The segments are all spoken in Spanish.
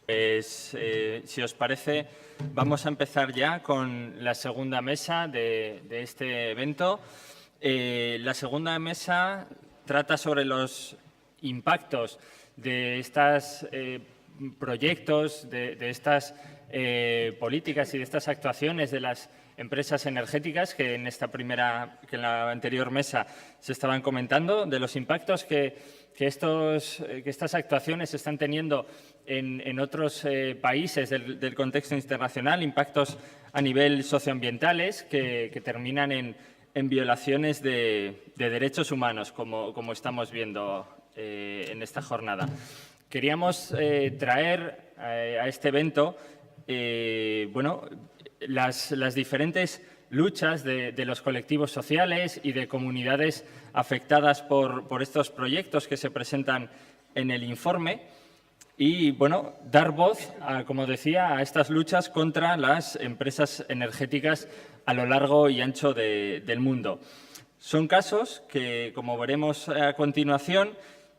Pues, si os parece, vamos a empezar ya con la segunda mesa de este evento. La segunda mesa trata sobre los impactos de estos proyectos, de estas políticas y de estas actuaciones de las empresas energéticas que en la anterior mesa se estaban comentando, de los impactos que estas actuaciones están teniendo en otros países del contexto internacional, impactos a nivel socioambientales que terminan en violaciones de derechos humanos, como estamos viendo en esta jornada. Queríamos traer a este evento las diferentes luchas de los colectivos sociales y de comunidades afectadas por estos proyectos que se presentan en el informe y, dar voz, como decía, a estas luchas contra las empresas energéticas a lo largo y ancho del mundo. Son casos que, como veremos a continuación,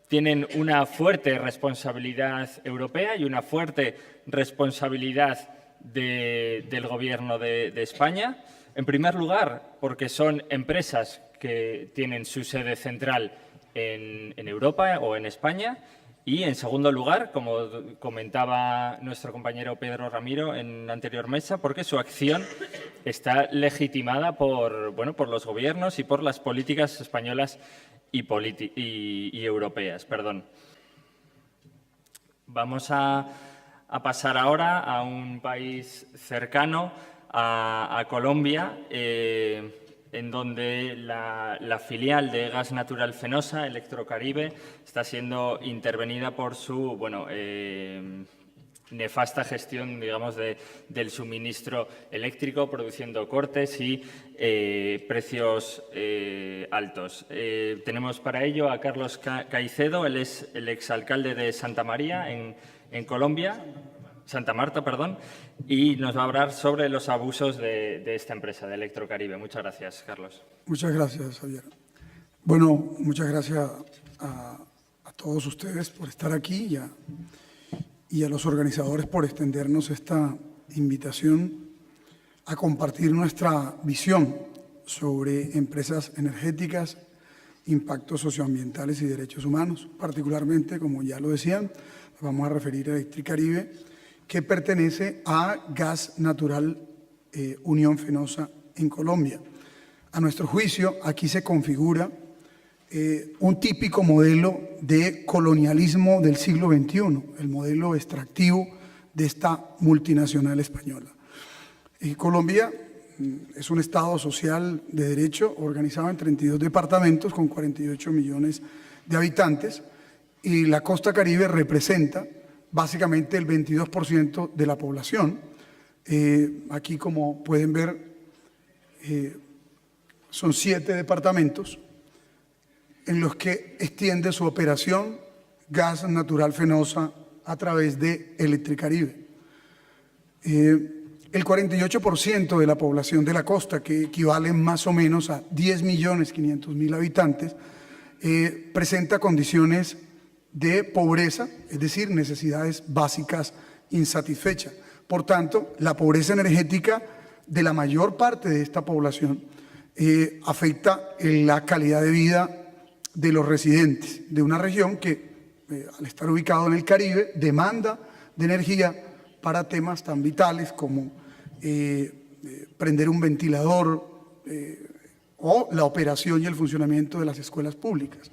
tienen una fuerte responsabilidad europea y una fuerte responsabilidad del Gobierno de España. En primer lugar, porque son empresas que tienen su sede central en Europa o en España. Y, en segundo lugar, como comentaba nuestro compañero Pedro Ramiro en la anterior mesa, porque su acción está legitimada por los gobiernos y por las políticas españolas y europeas. Vamos a pasar ahora a un país cercano, a Colombia, en donde la filial de Gas Natural Fenosa, Electrocaribe, está siendo intervenida por su nefasta gestión, digamos, del suministro eléctrico, produciendo cortes y precios altos. Tenemos para ello a Carlos Caicedo, él es el exalcalde de Santa Marta, y nos va a hablar sobre los abusos de esta empresa, de Electrocaribe. Muchas gracias, Carlos. Muchas gracias, Javier. Bueno, muchas gracias a todos ustedes por estar aquí y a los organizadores por extendernos esta invitación a compartir nuestra visión sobre empresas energéticas, impactos socioambientales y derechos humanos. Particularmente, como ya lo decían, vamos a referir a Electricaribe, que pertenece a Gas Natural Unión Fenosa en Colombia. A nuestro juicio, aquí se configura un típico modelo de colonialismo del siglo XXI, el modelo extractivo de esta multinacional española. Colombia es un Estado social de derecho organizado en 32 departamentos con 48 millones de habitantes y la costa caribe representa básicamente el 22% de la población. Aquí, como pueden ver, son 7 departamentos en los que extiende su operación Gas Natural Fenosa a través de Electricaribe. El 48% de la población de la costa, que equivale más o menos a 10.500.000 habitantes, presenta condiciones de pobreza, es decir, necesidades básicas insatisfechas. Por tanto, la pobreza energética de la mayor parte de esta población afecta la calidad de vida de los residentes de una región que, al estar ubicado en el Caribe, demanda de energía para temas tan vitales como prender un ventilador o la operación y el funcionamiento de las escuelas públicas.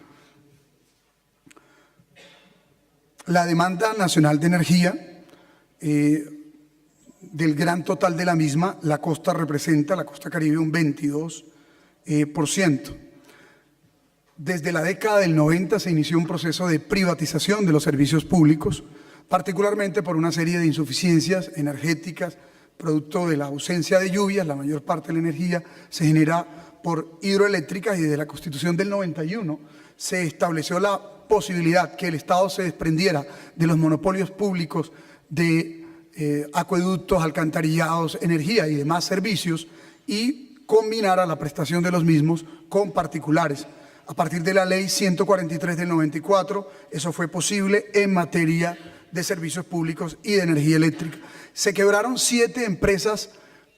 La demanda nacional de energía, del gran total de la misma, la costa Caribe, un 22%. Desde la década del 90 se inició un proceso de privatización de los servicios públicos, particularmente por una serie de insuficiencias energéticas, producto de la ausencia de lluvias. La mayor parte de la energía se genera por hidroeléctricas y desde la Constitución del 91 se estableció la posibilidad que el Estado se desprendiera de los monopolios públicos de acueductos, alcantarillados, energía y demás servicios y combinara la prestación de los mismos con particulares. A partir de la Ley 143 del 94, eso fue posible en materia de servicios públicos y de energía eléctrica. Se quebraron 7 empresas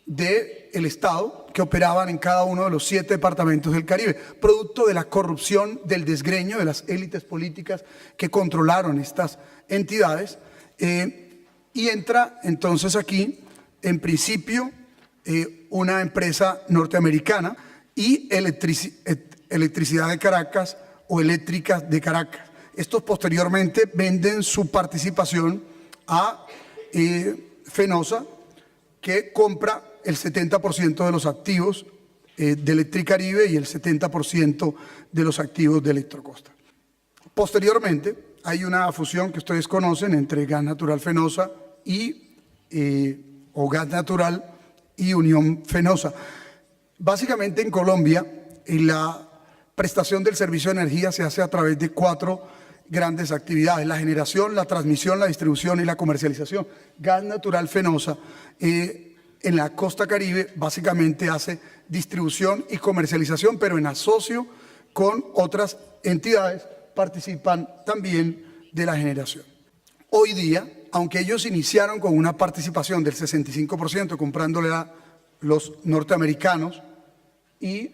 del Estado que operaban en cada uno de los 7 departamentos del Caribe, producto de la corrupción, del desgreño de las élites políticas que controlaron estas entidades. Y entra entonces aquí, en principio, una empresa norteamericana y Electricidad de Caracas o Eléctricas de Caracas. Estos posteriormente venden su participación a Fenosa, que compra el 70% de los activos de Electricaribe y el 70% de los activos de Electrocosta. Posteriormente, hay una fusión que ustedes conocen entre Gas Natural Fenosa o Gas Natural y Unión Fenosa. Básicamente en Colombia, la prestación del servicio de energía se hace a través de 4 grandes actividades: la generación, la transmisión, la distribución y la comercialización. Gas Natural Fenosa en la costa Caribe básicamente hace distribución y comercialización, pero en asocio con otras entidades participan también de la generación. Hoy día, aunque ellos iniciaron con una participación del 65% comprándole a los norteamericanos y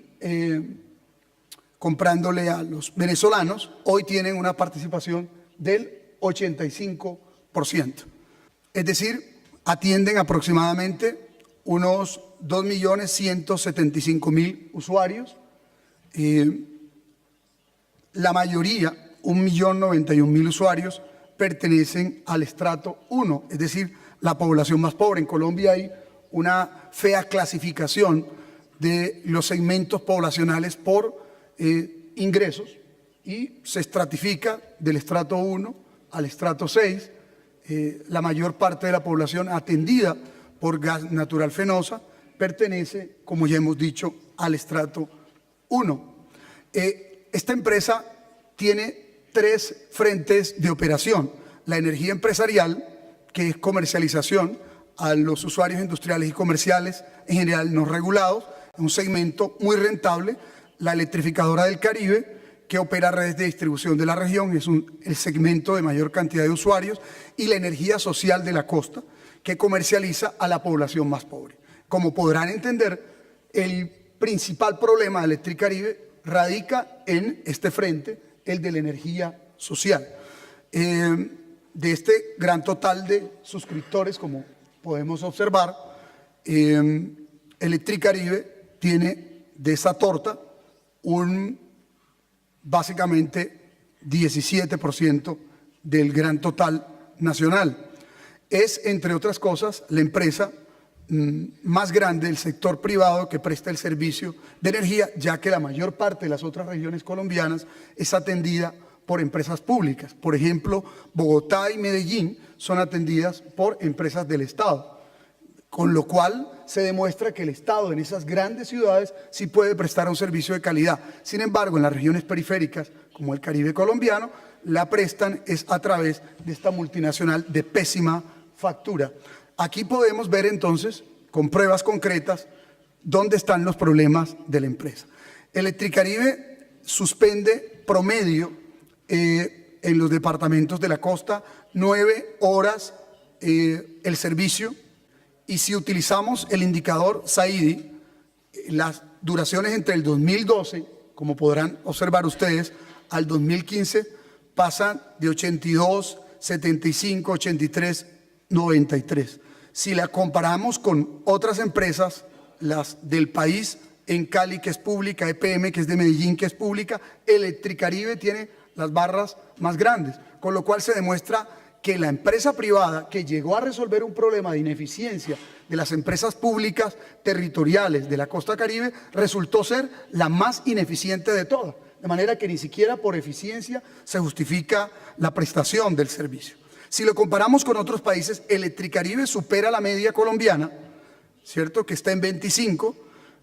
comprándole a los venezolanos, hoy tienen una participación del 85%. Es decir, atienden aproximadamente unos 2.175.000 usuarios. La mayoría, 1.091.000 usuarios, pertenecen al estrato 1, es decir, la población más pobre. En Colombia hay una fea clasificación de los segmentos poblacionales por ingresos y se estratifica del estrato 1 al estrato 6. La mayor parte de la población atendida por Gas Natural Fenosa pertenece, como ya hemos dicho, al estrato 1. Esta empresa tiene 3 frentes de operación: la energía empresarial, que es comercialización a los usuarios industriales y comerciales, en general no regulados, un segmento muy rentable; la electrificadora del Caribe, que opera redes de distribución de la región, es el segmento de mayor cantidad de usuarios; y la energía social de la costa, que comercializa a la población más pobre. Como podrán entender, el principal problema de Electricaribe radica en este frente, el de la energía social. De este gran total de suscriptores, como podemos observar, Electricaribe tiene de esa torta básicamente 17% del gran total nacional. Es, entre otras cosas, la empresa más grande del sector privado que presta el servicio de energía, ya que la mayor parte de las otras regiones colombianas es atendida por empresas públicas. Por ejemplo, Bogotá y Medellín son atendidas por empresas del Estado, con lo cual se demuestra que el Estado en esas grandes ciudades sí puede prestar un servicio de calidad. Sin embargo, en las regiones periféricas, como el Caribe colombiano, la prestan es a través de esta multinacional de pésima factura. Aquí podemos ver entonces, con pruebas concretas, dónde están los problemas de la empresa. Electricaribe suspende promedio en los departamentos de la costa 9 horas el servicio, y si utilizamos el indicador Saidi, las duraciones entre el 2012, como podrán observar ustedes, al 2015 pasan de 82, 75, 83, 93. Si la comparamos con otras empresas, las del país, en Cali, que es pública, EPM, que es de Medellín, que es pública, Electricaribe tiene las barras más grandes, con lo cual se demuestra que la empresa privada, que llegó a resolver un problema de ineficiencia de las empresas públicas territoriales de la costa Caribe, resultó ser la más ineficiente de todas, de manera que ni siquiera por eficiencia se justifica la prestación del servicio. Si lo comparamos con otros países, Electricaribe supera la media colombiana, ¿cierto?, que está en 25,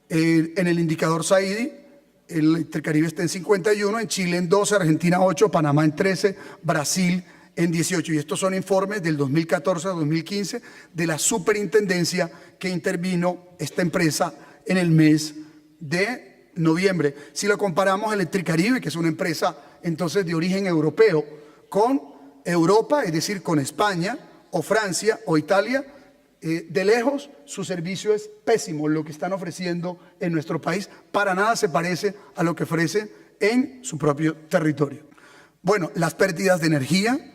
en el indicador Saidi, Electricaribe está en 51, en Chile en 12, Argentina 8, Panamá en 13, Brasil en 18. Y estos son informes del 2014 a 2015 de la superintendencia que intervino esta empresa en el mes de noviembre. Si lo comparamos Electricaribe, que es una empresa entonces de origen europeo, con Europa, es decir, con España o Francia o Italia, de lejos su servicio es pésimo. Lo que están ofreciendo en nuestro país para nada se parece a lo que ofrecen en su propio territorio. Bueno, las pérdidas de energía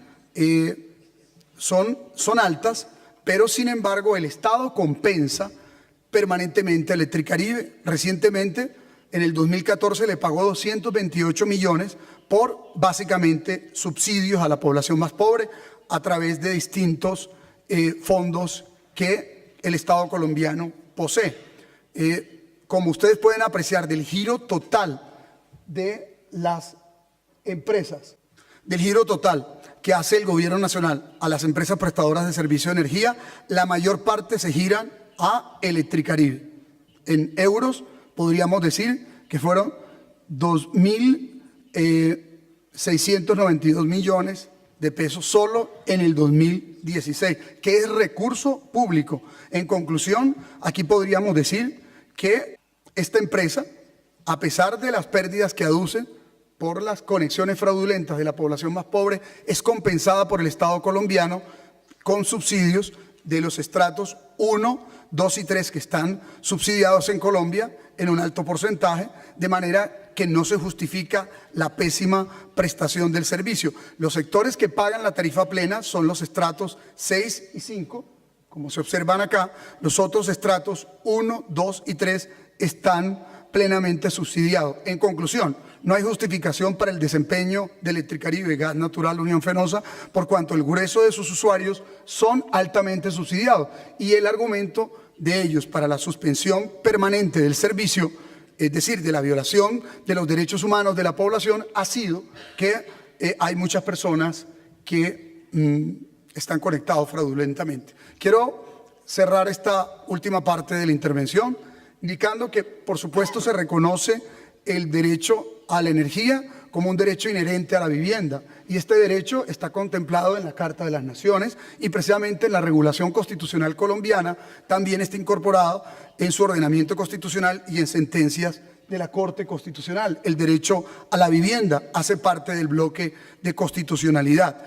son altas, pero sin embargo el Estado compensa permanentemente a Electricaribe. Recientemente, en el 2014, le pagó 228 millones por básicamente subsidios a la población más pobre a través de distintos fondos que el Estado colombiano posee. Como ustedes pueden apreciar, del giro total de las empresas, del giro total que hace el gobierno nacional a las empresas prestadoras de servicio de energía, la mayor parte se giran a Electricaribe. En euros podríamos decir que fueron 2.692 millones de pesos solo en el 2016, que es recurso público. En conclusión, aquí podríamos decir que esta empresa, a pesar de las pérdidas que aducen por las conexiones fraudulentas de la población más pobre, es compensada por el Estado colombiano con subsidios de los estratos 1, 2 y 3 que están subsidiados en Colombia en un alto porcentaje, de manera que no se justifica la pésima prestación del servicio. Los sectores que pagan la tarifa plena son los estratos 6 y 5, como se observan acá. Los otros estratos 1, 2 y 3 están plenamente subsidiados. En conclusión, no hay justificación para el desempeño de Electricaribe Gas Natural Unión Fenosa, por cuanto el grueso de sus usuarios son altamente subsidiados, y el argumento de ellos para la suspensión permanente del servicio, es decir, de la violación de los derechos humanos de la población, ha sido que hay muchas personas que están conectados fraudulentamente. Quiero cerrar esta última parte de la intervención indicando que, por supuesto, se reconoce el derecho a la energía como un derecho inherente a la vivienda, y este derecho está contemplado en la Carta de las Naciones, y precisamente en la regulación constitucional colombiana también está incorporado en su ordenamiento constitucional y en sentencias de la Corte Constitucional. El derecho a la vivienda hace parte del bloque de constitucionalidad.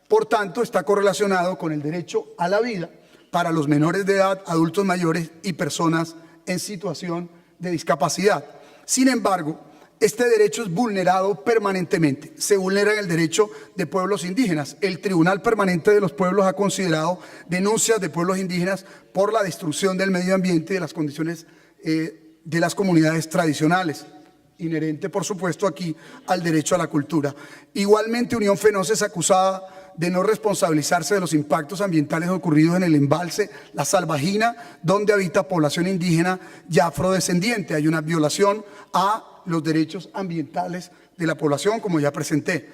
Por tanto, está correlacionado con el derecho a la vida para los menores de edad, adultos mayores y personas en situación de discapacidad. Sin embargo, este derecho es vulnerado permanentemente. Se vulnera el derecho de pueblos indígenas. El Tribunal Permanente de los Pueblos ha considerado denuncias de pueblos indígenas por la destrucción del medio ambiente y de las condiciones de las comunidades tradicionales, inherente, por supuesto, aquí al derecho a la cultura. Igualmente, Unión Fenosa es acusada de no responsabilizarse de los impactos ambientales ocurridos en el embalse La Salvajina, donde habita población indígena y afrodescendiente. Hay una violación a los derechos ambientales de la población, como ya presenté.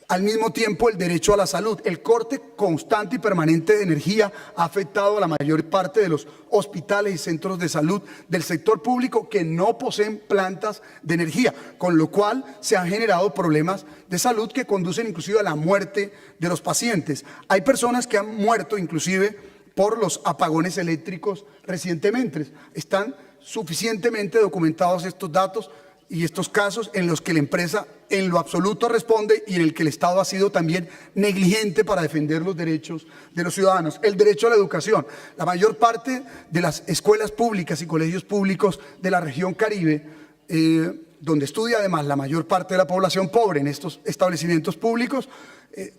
Al mismo tiempo, el derecho a la salud. El corte constante y permanente de energía ha afectado a la mayor parte de los hospitales y centros de salud del sector público que no poseen plantas de energía, con lo cual se han generado problemas de salud que conducen inclusive a la muerte de los pacientes. Hay personas que han muerto inclusive por los apagones eléctricos recientemente. Están suficientemente documentados estos datos y estos casos en los que la empresa en lo absoluto responde y en el que el Estado ha sido también negligente para defender los derechos de los ciudadanos. El derecho a la educación. La mayor parte de las escuelas públicas y colegios públicos de la región Caribe, donde estudia además la mayor parte de la población pobre en estos establecimientos públicos,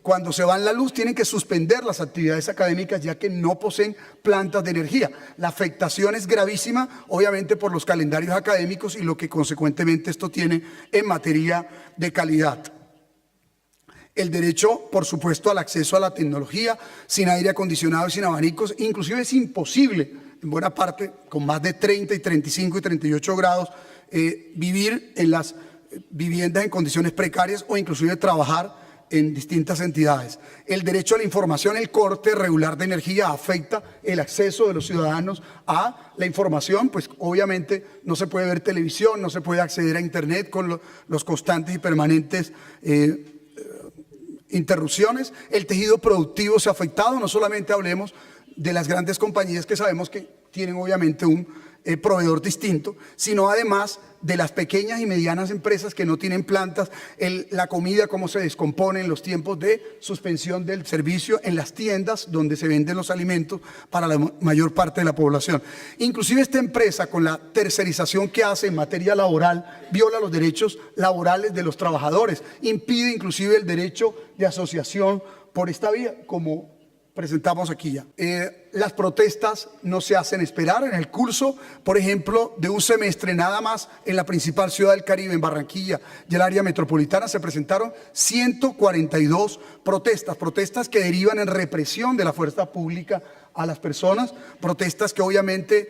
cuando se va la luz tienen que suspender las actividades académicas ya que no poseen plantas de energía. La afectación es gravísima, obviamente por los calendarios académicos y lo que consecuentemente esto tiene en materia de calidad. El derecho, por supuesto, al acceso a la tecnología, sin aire acondicionado y sin abanicos, inclusive es imposible, en buena parte, con más de 30 y 35 y 38 grados, vivir en las viviendas en condiciones precarias o inclusive trabajar en distintas entidades. El derecho a la información, el corte regular de energía afecta el acceso de los ciudadanos a la información, pues obviamente no se puede ver televisión, no se puede acceder a internet con los constantes y permanentes interrupciones. El tejido productivo se ha afectado, no solamente hablemos de las grandes compañías que sabemos que tienen obviamente un proveedor distinto, sino además de las pequeñas y medianas empresas que no tienen plantas, la comida, cómo se descompone en los tiempos de suspensión del servicio en las tiendas donde se venden los alimentos para la mayor parte de la población. Inclusive esta empresa, con la tercerización que hace en materia laboral, viola los derechos laborales de los trabajadores, impide inclusive el derecho de asociación por esta vía, como presentamos aquí ya. Las protestas no se hacen esperar. En el curso, por ejemplo, de un semestre nada más en la principal ciudad del Caribe, en Barranquilla y el área metropolitana, se presentaron 142 protestas que derivan en represión de la fuerza pública a las personas, protestas que obviamente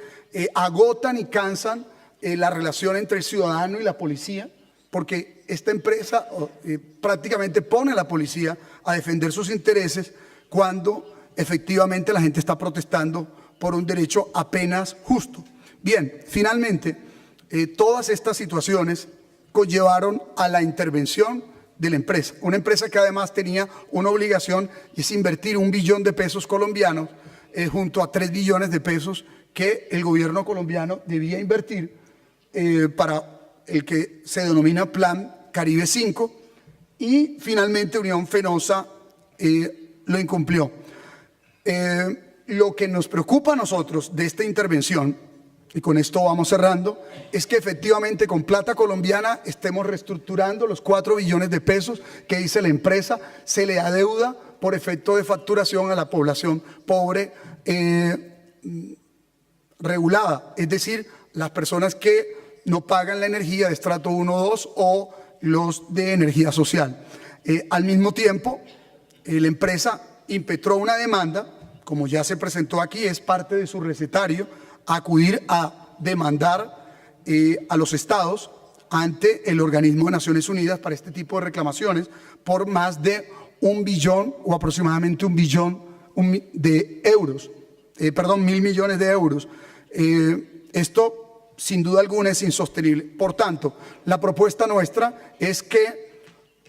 agotan y cansan la relación entre el ciudadano y la policía, porque esta empresa prácticamente pone a la policía a defender sus intereses cuando efectivamente la gente está protestando por un derecho apenas justo. Bien, finalmente, todas estas situaciones conllevaron a la intervención de la empresa, una empresa que además tenía una obligación, y es invertir 1 billón de pesos colombianos junto a 3 billones de pesos que el gobierno colombiano debía invertir para el que se denomina Plan Caribe 5, y finalmente Unión Fenosa lo incumplió. Lo que nos preocupa a nosotros de esta intervención, y con esto vamos cerrando, es que efectivamente con plata colombiana estemos reestructurando los 4 billones de pesos que dice la empresa se le adeuda por efecto de facturación a la población pobre regulada, es decir, las personas que no pagan la energía de estrato 1 o 2 o los de energía social. Al mismo tiempo, la empresa impetró una demanda, como ya se presentó aquí, es parte de su recetario, acudir a demandar a los estados ante el organismo de Naciones Unidas para este tipo de reclamaciones por más de 1 billón o aproximadamente 1 billón de euros, 1.000 millones de euros. Esto sin duda alguna es insostenible. Por tanto, la propuesta nuestra es que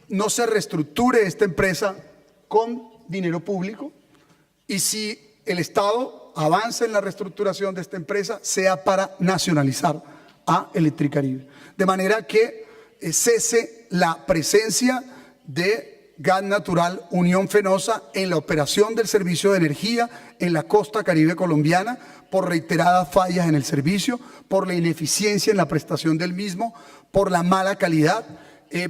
no se reestructure esta empresa con dinero público, y si el Estado avanza en la reestructuración de esta empresa, sea para nacionalizar a Electricaribe, de manera que cese la presencia de Gas Natural Unión Fenosa en la operación del servicio de energía en la costa caribe colombiana por reiteradas fallas en el servicio, por la ineficiencia en la prestación del mismo, por la mala calidad,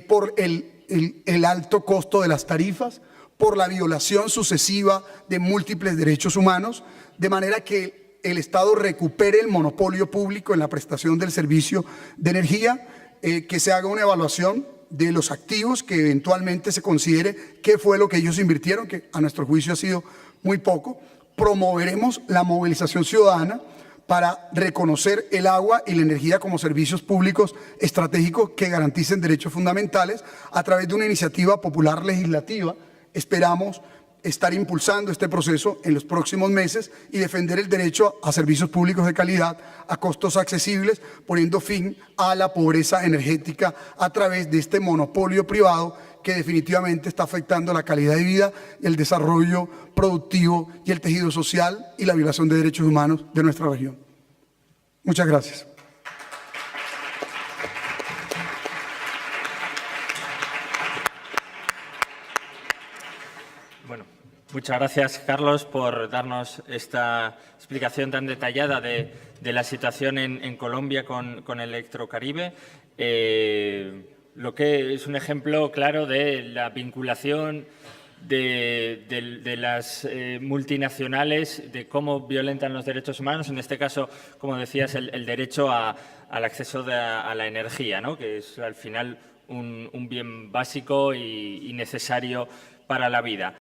por el alto costo de las tarifas, por la violación sucesiva de múltiples derechos humanos, de manera que el Estado recupere el monopolio público en la prestación del servicio de energía, que se haga una evaluación de los activos, que eventualmente se considere qué fue lo que ellos invirtieron, que a nuestro juicio ha sido muy poco. Promoveremos la movilización ciudadana para reconocer el agua y la energía como servicios públicos estratégicos que garanticen derechos fundamentales a través de una iniciativa popular legislativa. Esperamos estar impulsando este proceso en los próximos meses y defender el derecho a servicios públicos de calidad a costos accesibles, poniendo fin a la pobreza energética a través de este monopolio privado que definitivamente está afectando la calidad de vida, el desarrollo productivo y el tejido social y la violación de derechos humanos de nuestra región. Muchas gracias. Bueno, muchas gracias, Carlos, por darnos esta explicación tan detallada de la situación en Colombia con Electrocaribe. Lo que es un ejemplo claro de la vinculación de las multinacionales, de cómo violentan los derechos humanos, en este caso, como decías, el derecho al acceso a la energía, ¿no? Que es al final un bien básico y necesario para la vida.